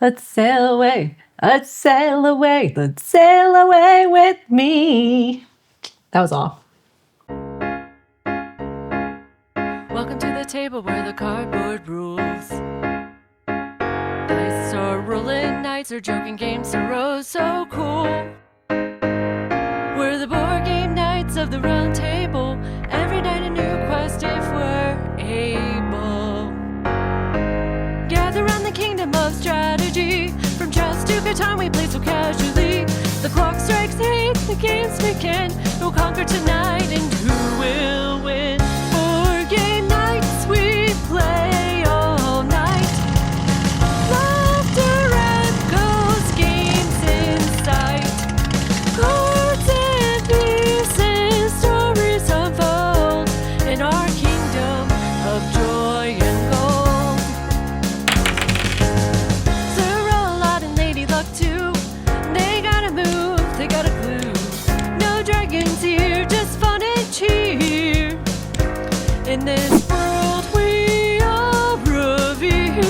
Let's sail away. Let's sail away. Let's sail away with me. That was all. Welcome to the table where the cardboard rules. Dice are rolling, nights are joking, games are oh so cool. We're the board game nights of the round table. Every night a new quest if we're able. Gather round the kingdom of strategy. From chess to Catan we play so casually. The clock strikes 8, the games begin. We'll conquer tonight and who will win? Board game nights we play all night. Laughter echoes, games in sight. Cards and pieces, stories unfold in our kingdom of joy and gold. Sir Aladdin and Lady Luck too. They gotta move, they got a clue. No dragons here, just fun and cheer. In this world we all revere.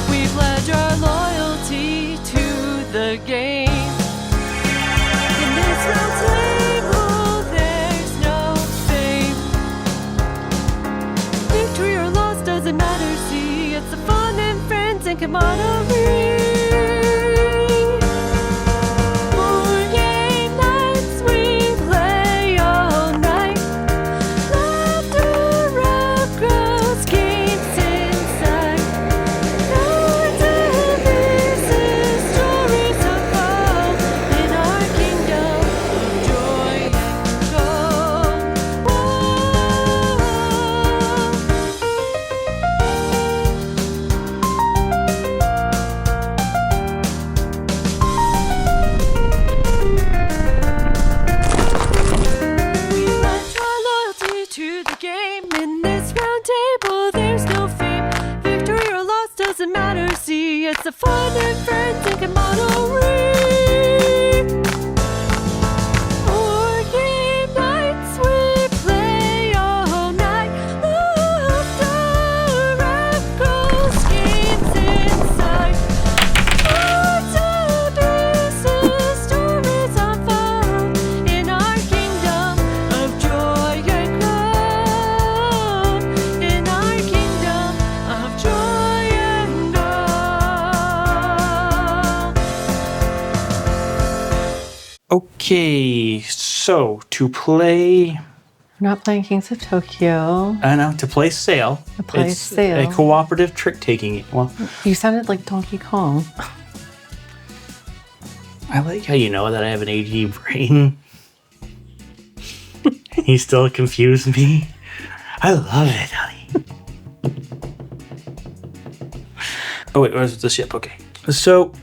We pledge our loyalty to the game. In this round table there's no fame. Victory or loss doesn't matter, see. It's the fun and friends and camaraderie. Board game nights we play all night. Laughter echoes, games inside. Cards and pieces, stories unfold in our kingdom of joy and gold. We pledge our loyalty to the game. In this round table there's no fame. Victory or loss doesn't matter, see. It's the fun and friends and camaraderie. Board game nights we play all night. Laughter echoes, games inside. Cards and pieces, stories unfold in our kingdom of joy and gold. In our kingdom of joy and gold. Okay, so to play, We're not playing Kings of Tokyo. to play Sail. To play it's Sail. a cooperative trick-taking. Well, You sounded like Donkey Kong. I like how you know that I have an AD brain. You still confuse me. I love it, honey. Oh wait, where's the ship? Okay. So,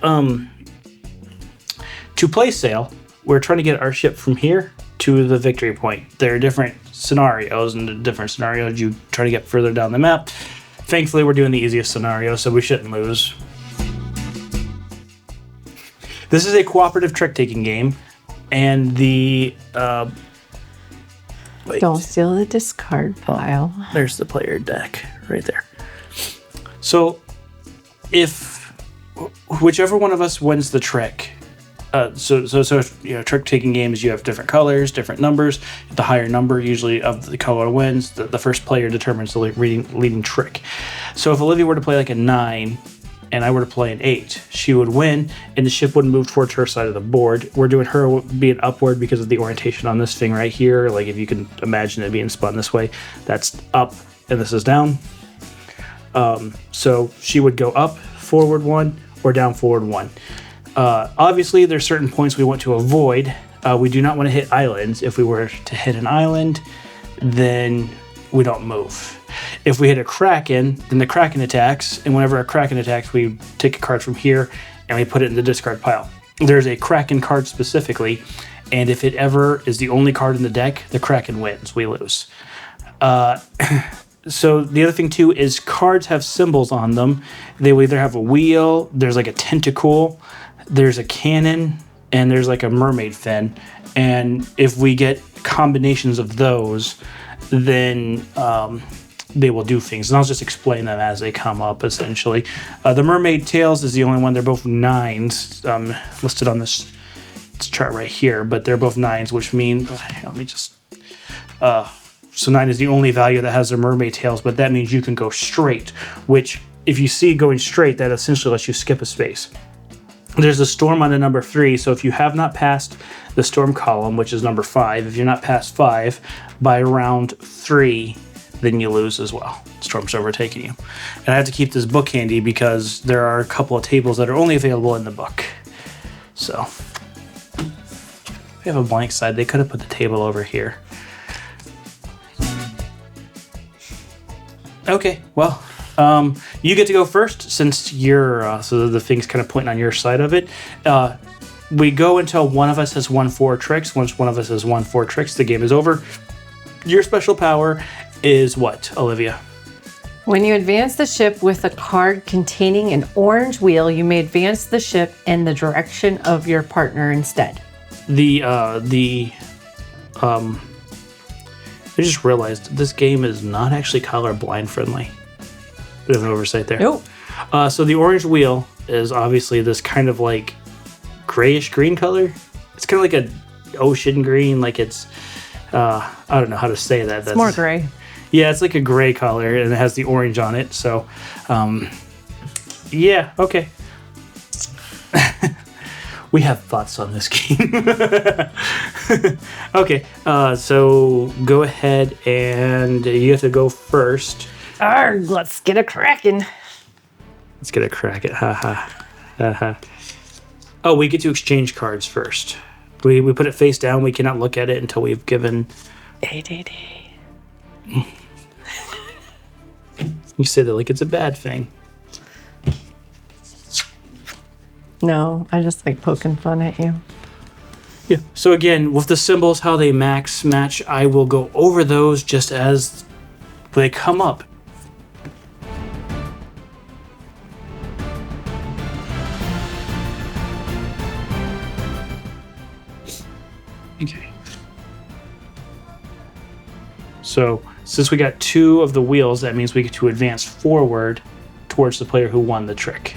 to play Sail, we're trying to get our ship from here to the victory point. There are different scenarios, and in different scenarios you try to get further down the map. Thankfully, we're doing the easiest scenario, so we shouldn't lose. This is a cooperative trick-taking game, and the wait. Don't steal the discard pile. There's the player deck right there. So, if whichever one of us wins the trick, trick-taking games, you have different colors, different numbers. The higher number usually of the color wins. The first player determines the leading trick. So if Olivia were to play like a 9 and I were to play an 8, she would win and the ship wouldn't move towards her side of the board. We're doing her being upward because of the orientation on this thing right here. Like if you can imagine it being spun this way, that's up and this is down. So she would go up, forward 1, or down, forward 1. Obviously, there's certain points we want to avoid. We do not want to hit islands. If we were to hit an island, then we don't move. If we hit a Kraken, then the Kraken attacks, and whenever a Kraken attacks, we take a card from here and we put it in the discard pile. There's a Kraken card specifically, and if it ever is the only card in the deck, the Kraken wins. We lose. So the other thing too is cards have symbols on them. They will either have a wheel, there's like a tentacle, there's a cannon, and there's like a mermaid fin. And if we get combinations of those, then they will do things. And I'll just explain them as they come up, essentially. The mermaid tails is the only one. They're both 9s, listed on this chart right here, but they're both 9s, which means, let me just, so 9 is the only value that has the mermaid tails, but that means you can go straight, which if you see going straight, that essentially lets you skip a space. There's a storm on the number 3, so if you have not passed the storm column, which is number 5, if you're not past 5 by round 3, then you lose as well. Storm's overtaking you. And I have to keep this book handy because there are a couple of tables that are only available in the book. So, we have a blank side. They could have put the table over here. Okay, well, you get to go first since you're, so the thing's kind of pointing on your side of it. We go until one of us has won 4 tricks. Once one of us has won 4 tricks, the game is over. Your special power is what, Olivia? When you advance the ship with a card containing an orange wheel, you may advance the ship in the direction of your partner instead. I just realized this game is not actually colorblind friendly. Bit of an oversight there. Nope. So the orange wheel is obviously this kind of like grayish green color. It's kind of like an ocean green, like it's, I don't know how to say that. It's more gray. Yeah, it's like a gray color, and it has the orange on it. So, yeah, okay. We have thoughts on this game. Okay, so go ahead and you have to go first. Arrgh, let's get a cracking. Let's get a crack at haha. Oh, we get to exchange cards first. We put it face down. We cannot look at it until we've given. ADD. You say that like it's a bad thing. No, I just like poking fun at you. Yeah. So again, with the symbols, how they match, I will go over those just as they come up. Okay. So since we got 2 of the wheels, that means we get to advance forward towards the player who won the trick.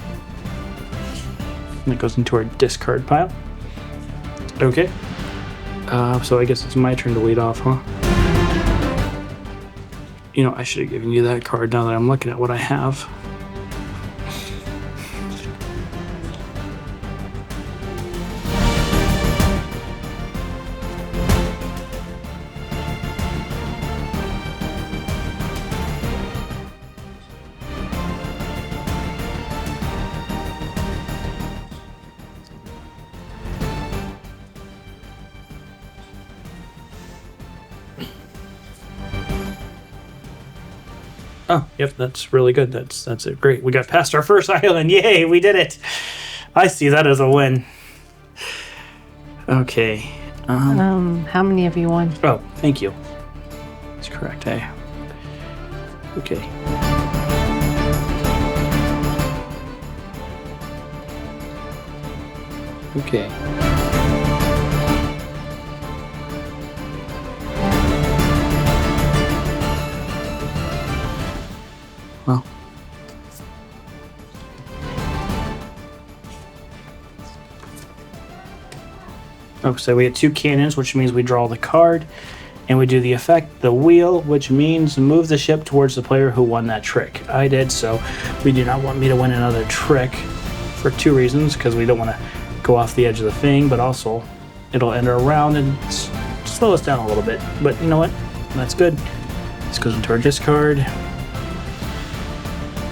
And it goes into our discard pile. Okay. So I guess it's my turn to lead off, huh? You know, I should have given you that card now that I'm looking at what I have. Oh, yep, that's really good. That's it. Great. We got past our first island. Yay, we did it. I see that as a win. Okay. How many have you won? Oh, thank you. That's correct. Hey. Okay. Okay. Well. Oh, so we have 2 cannons, which means we draw the card, and we do the effect, the wheel, which means move the ship towards the player who won that trick. I did, so we do not want me to win another trick for 2 reasons, because we don't want to go off the edge of the thing, but also it'll end our round and slow us down a little bit. But you know what? That's good. This goes into our discard.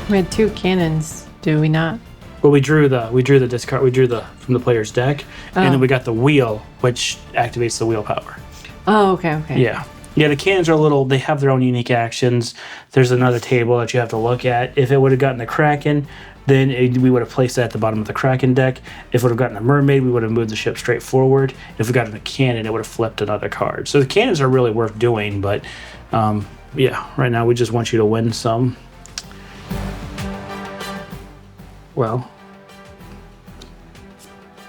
We had 2 cannons, do we not? Well, we drew the discard. We drew from the player's deck, and then we got the wheel, which activates the wheel power. Oh, okay. Yeah. The cannons are little. They have their own unique actions. There's another table that you have to look at. If it would have gotten the Kraken, then we would have placed that at the bottom of the Kraken deck. If it would have gotten the Mermaid, we would have moved the ship straight forward. If we got a cannon, it would have flipped another card. So the cannons are really worth doing, but yeah, right now we just want you to win some. Well,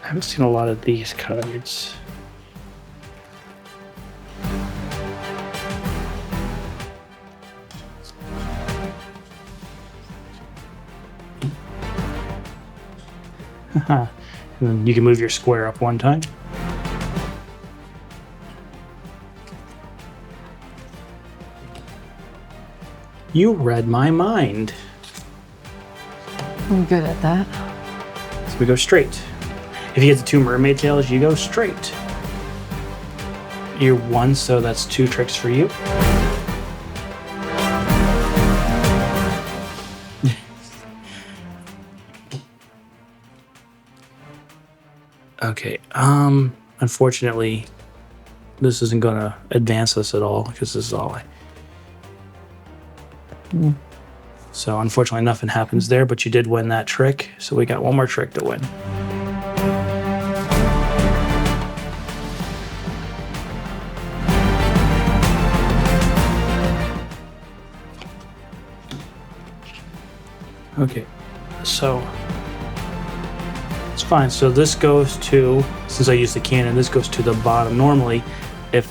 I haven't seen a lot of these cards. And then you can move your square up one time. You read my mind. I'm good at that. So we go straight. If you get the 2 mermaid tails, you go straight. You're 1, so that's 2 tricks for you. Okay, unfortunately, this isn't gonna advance us at all, because this is all So unfortunately nothing happens there, but you did win that trick, so we got 1 more trick to win. Okay, so it's fine. So this goes to, since I used the cannon, this goes to the bottom. Normally, if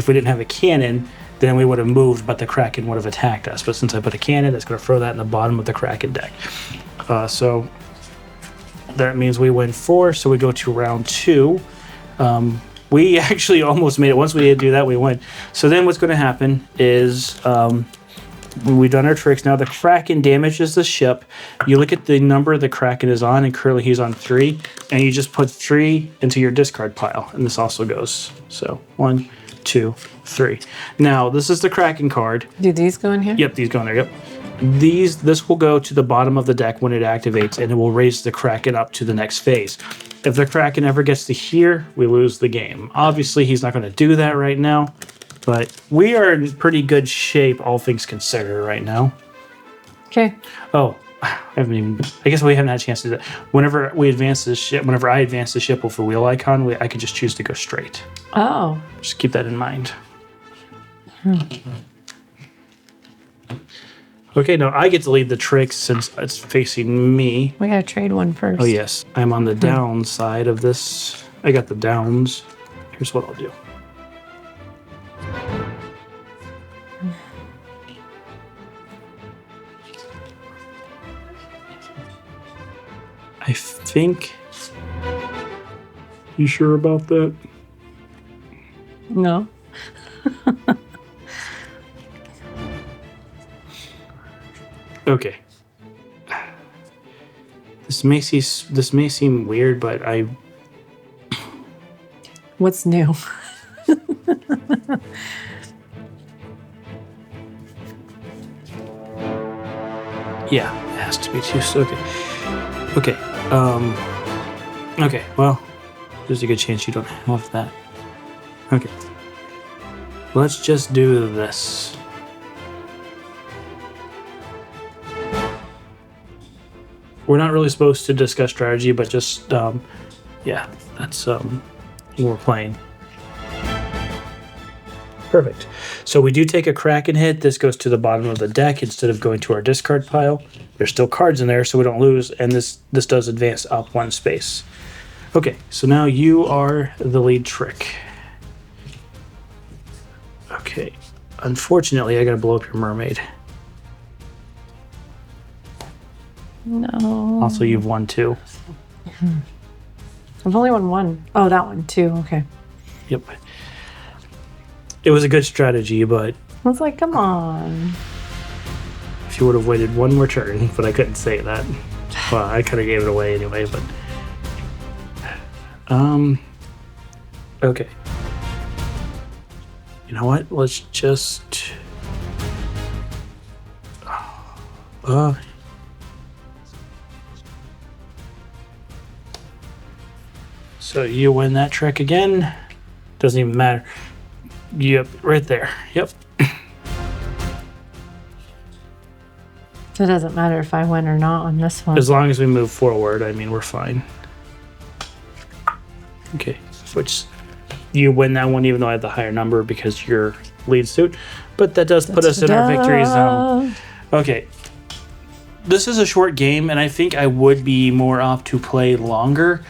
we didn't have a cannon, then we would have moved, but the Kraken would have attacked us. But since I put a cannon, it's going to throw that in the bottom of the Kraken deck. So that means we win 4, so we go to round 2. We actually almost made it. Once we did do that, we win. So then what's going to happen is we've done our tricks. Now the Kraken damages the ship. You look at the number the Kraken is on, and currently he's on 3, and you just put 3 into your discard pile, and this also goes. So 1, 2, 3. Now this is the Kraken card. Do these go in here? Yep, these go in there. Yep. This will go to the bottom of the deck when it activates, and it will raise the Kraken up to the next phase. If the Kraken ever gets to here, we lose the game. Obviously, he's not going to do that right now, but we are in pretty good shape, all things considered, right now. Okay. Oh, I guess we haven't had a chance to do that. Whenever I advance the ship with a wheel icon, I can just choose to go straight. Oh. Just keep that in mind. Okay, now I get to lead the tricks since it's facing me. We gotta trade one first. Oh, yes. I'm on the down side of this. I got the downs. Here's what I'll do. I think... You sure about that? No. Okay. This may seem weird, but What's new? Yeah, it has to be 2. Okay. Okay, well, there's a good chance you don't have that. Okay. Let's just do this. We're not really supposed to discuss strategy, but just, yeah, that's what we're playing. Perfect. So we do take a Kraken hit. This goes to the bottom of the deck instead of going to our discard pile. There's still cards in there, so we don't lose, and this does advance up 1 space. Okay, so now you are the lead trick. Okay, unfortunately, I gotta blow up your mermaid. No. Also, you've won 2. I've only won 1. Oh, that one too. Okay. Yep. It was a good strategy, but I was like, come on. if you would have waited 1 more turn, but I couldn't say that. Well, I kind of gave it away anyway, but... Okay. You know what? Let's just... So you win that trick again. Doesn't even matter. Yep, right there. Yep. So it doesn't matter if I win or not on this one. As long as we move forward, I mean, we're fine. Okay, which you win that one even though I have the higher number because you're lead suit. But that does put us in our victory zone. Okay. This is a short game, and I think I would be more opt to play longer.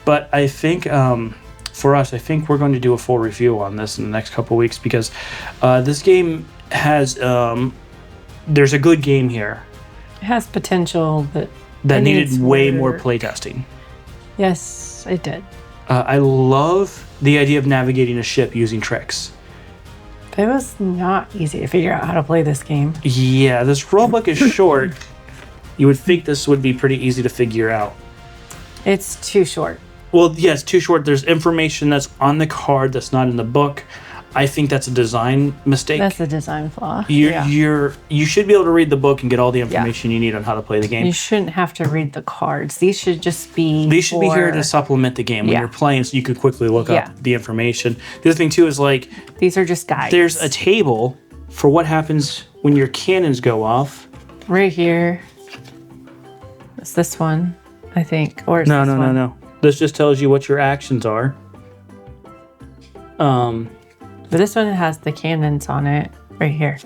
But I think for us, I think we're going to do a full review on this in the next couple weeks because this game has... there's a good game here. It has potential, but that It needed needs way more work. playtesting. Yes, it did. I love the idea of navigating a ship using tricks. It was not easy to figure out how to play this game. Yeah, this rulebook is short. You would think this would be pretty easy to figure out. It's too short. Well, yeah, it's too short. There's information that's on the card that's not in the book. I think that's a design mistake. That's a design flaw. You should be able to read the book and get all the information you need on how to play the game. You shouldn't have to read the cards. These should just be These should be here to supplement the game when you're playing, so you can quickly look up the information. The other thing too is like these are just guides. there's a table for what happens when your cannons go off. Right here. It's this one, I think. Or No. This just tells you what your actions are. But this one has the cannons on it right here.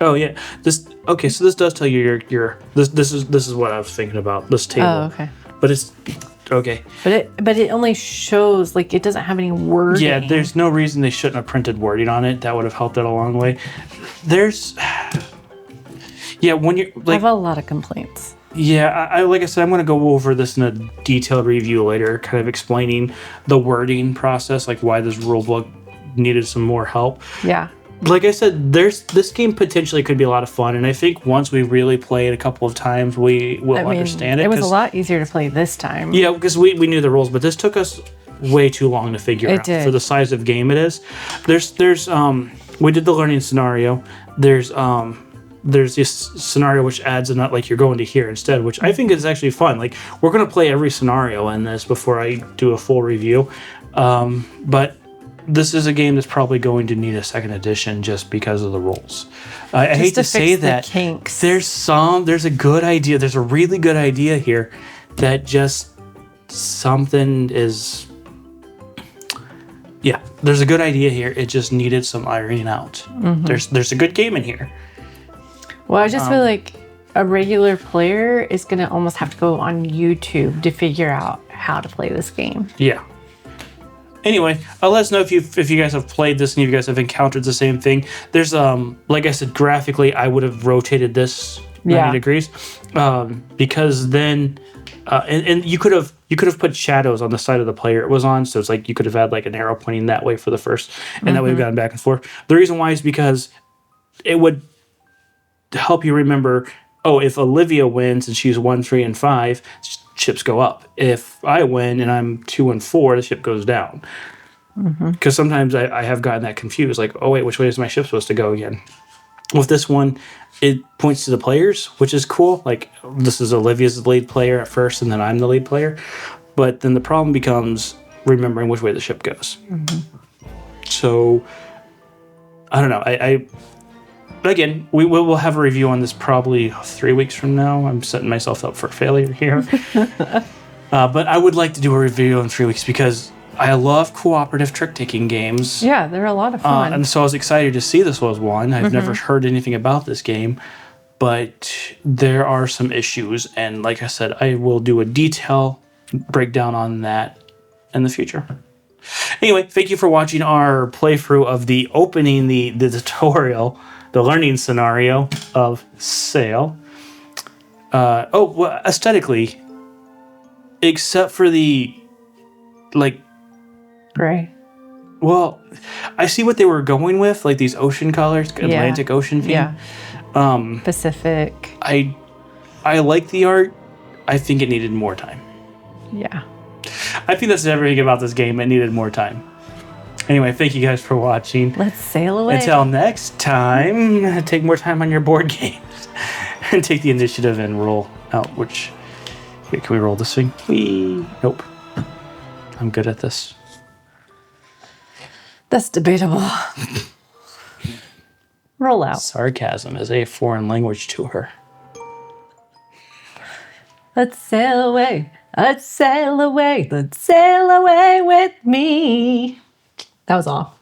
Oh yeah. So this does tell you your this is what I was thinking about. This table. Oh, okay. But it's okay. But it only shows, like, it doesn't have any wording. Yeah, there's no reason they shouldn't have printed wording on it. That would have helped it a long way. There's when you're I like have a lot of complaints. Yeah, I like I said, I'm going to go over this in a detailed review later, kind of explaining the wording process, like why this rulebook needed some more help. Yeah. Like I said, this game potentially could be a lot of fun, and I think once we really play it a couple of times, we will understand it. It was a lot easier to play this time. Yeah, because we knew the rules, but this took us way too long to figure out did. for the size of game it is. There's we did the learning scenario. There's this scenario which adds a nut, like you're going to here instead, which I think is actually fun. Like, we're going to play every scenario in this before I do a full review. But this is a game that's probably going to need a second edition just because of the rules. I hate to say that. Kinks. There's a good idea. There's a really good idea here that just something is... Yeah, there's a good idea here. It just needed some ironing out. Mm-hmm. There's a good game in here. Well, I just feel like a regular player is going to almost have to go on YouTube to figure out how to play this game. Yeah. Anyway, let us know if you guys have played this and if you guys have encountered the same thing. There's like I said, graphically, I would have rotated this 90 degrees, because then and you could have put shadows on the side of the player it was on, so it's like you could have had like an arrow pointing that way for the first, and that way we've gotten back and forth. The reason why is because it would help you remember, if Olivia wins and she's 1, 3, and 5, ships go up. If I win and I'm 2 and 4, the ship goes down. Because sometimes I have gotten that confused, like, oh wait, which way is my ship supposed to go again? With this one, it points to the players, which is cool. Like, this is Olivia's the lead player at first, and then I'm the lead player. But then the problem becomes remembering which way the ship goes. So, I don't know. Again, we will have a review on this probably 3 weeks from now. I'm setting myself up for failure here. But I would like to do a review in 3 weeks because I love cooperative trick-taking games. Yeah, they're a lot of fun. And so I was excited to see this was one. I've never heard anything about this game, but there are some issues. And like I said, I will do a detail breakdown on that in the future. Anyway, thank you for watching our playthrough of the opening, the tutorial, the learning scenario of Sail. Aesthetically, except for the, like... Gray. Well, I see what they were going with, like these ocean colors, Atlantic Ocean theme. Yeah. Pacific. I like the art. I think it needed more time. Yeah. I think that's everything about this game. It needed more time. Anyway, thank you guys for watching. Let's sail away. Until next time, take more time on your board games and take the initiative and roll out. Which, wait, can we roll this thing? Nope. I'm good at this. That's debatable. Roll out. Sarcasm is a foreign language to her. Let's sail away. Let's sail away. Let's sail away with me. That was all.